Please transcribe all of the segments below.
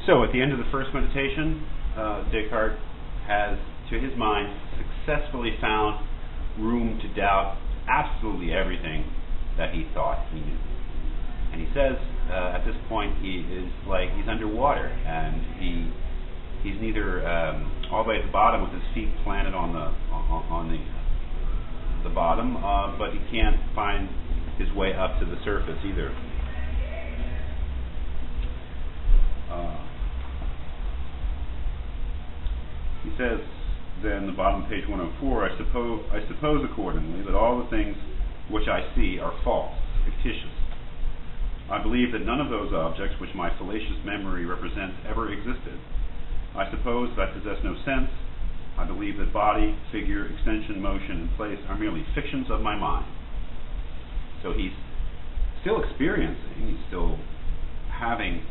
So at the end of the first meditation, Descartes has, to his mind, successfully found room to doubt absolutely everything that he thought he knew. And he says, at this point, he is like he's underwater, and he's neither all the way at the bottom with his feet planted on the bottom, but he can't find his way up to the surface either. He says then, the bottom of page 104, I suppose accordingly that all the things which I see are false, fictitious. I believe that none of those objects which my fallacious memory represents ever existed. I suppose that I possess no sense. I believe that body, figure, extension, motion, and place are merely fictions of my mind. So he's still experiencing, he's still having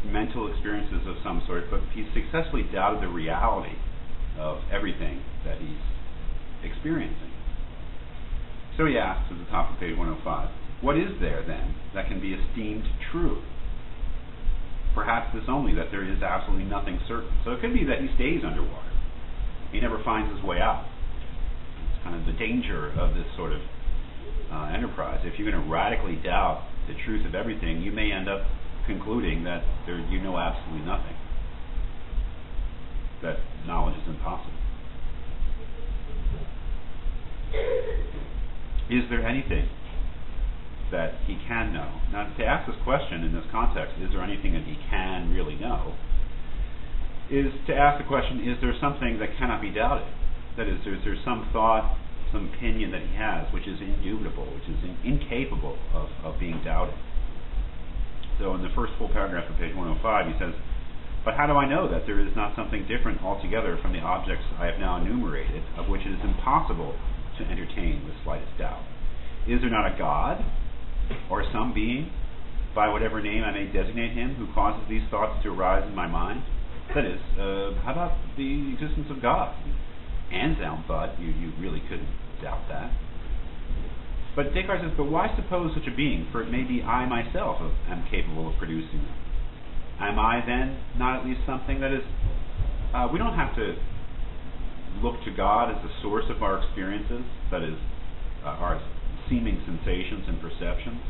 mental experiences of some sort, but he's successfully doubted the reality of everything that he's experiencing. So he asks at the top of page 105, what is there then that can be esteemed true? Perhaps this only, that there is absolutely nothing certain. So it could be that he stays underwater. He never finds his way out. It's kind of the danger of this sort of enterprise. If you're going to radically doubt the truth of everything, you may end up concluding that you know absolutely nothing, that knowledge is impossible. Is there anything that he can know? Now, to ask this question in this context, is there anything that he can really know, is to ask the question, is there something that cannot be doubted? That is, is there some thought, some opinion that he has which is indubitable, which is incapable of being doubted? So in the first full paragraph of page 105, he says, but how do I know that there is not something different altogether from the objects I have now enumerated, of which it is impossible to entertain the slightest doubt? Is there not a God, or some being, by whatever name I may designate him, who causes these thoughts to arise in my mind? That is, how about the existence of God? Anselm thought you really couldn't doubt that. But Descartes says, but why suppose such a being? For it may be I myself am capable of producing them. Am I then not at least something that is... we don't have to look to God as the source of our experiences, that is, our seeming sensations and perceptions.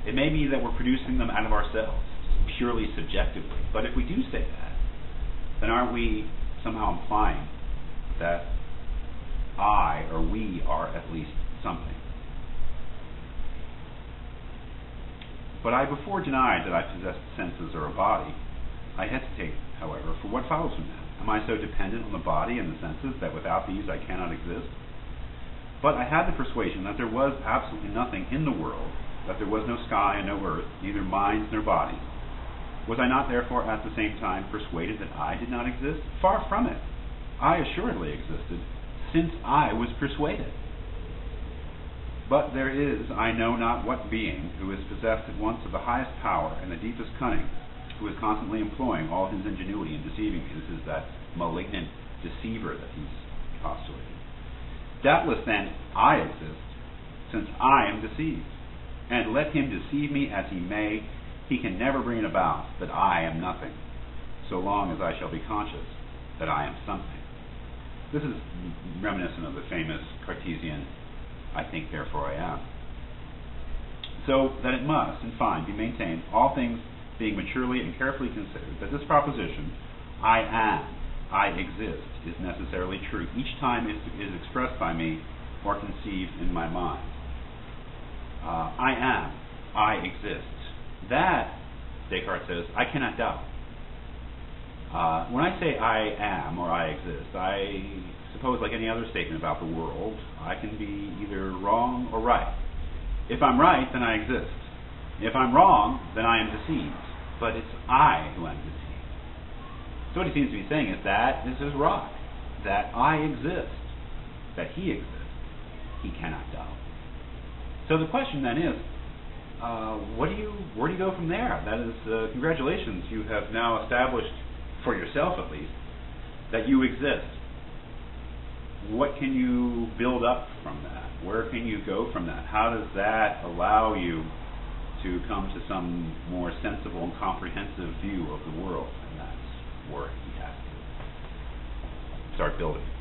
It may be that we're producing them out of ourselves, purely subjectively. But if we do say that, then aren't we somehow implying that I or we are at least something? But I before denied that I possessed senses or a body. I hesitate, however, for what follows from that? Am I so dependent on the body and the senses that without these I cannot exist? But I had the persuasion that there was absolutely nothing in the world, that there was no sky and no earth, neither minds nor bodies. Was I not therefore at the same time persuaded that I did not exist? Far from it. I assuredly existed, since I was persuaded. But there is, I know not what being, who is possessed at once of the highest power and the deepest cunning, who is constantly employing all his ingenuity in deceiving me. This is that malignant deceiver that he's postulating. Doubtless then, I exist, since I am deceived. And let him deceive me as he may, he can never bring it about that I am nothing, so long as I shall be conscious that I am something. This is reminiscent of the famous Cartesian, I think, therefore I am. So that it must, in fine, be maintained, all things being maturely and carefully considered, that this proposition, I am, I exist, is necessarily true each time it is expressed by me or conceived in my mind. I am, I exist. That, Descartes says, I cannot doubt. When I say I am or I exist, I suppose, like any other statement about the world, I can be either wrong or right. If I'm right, then I exist. If I'm wrong, then I am deceived. But it's I who am deceived. So what he seems to be saying is that this is right, that I exist, that he exists. He cannot doubt. So the question then is, where do you go from there? That is, congratulations, you have now established, for yourself at least, that you exist. What can you build up from that? Where can you go from that? How does that allow you to come to some more sensible and comprehensive view of the world? start building.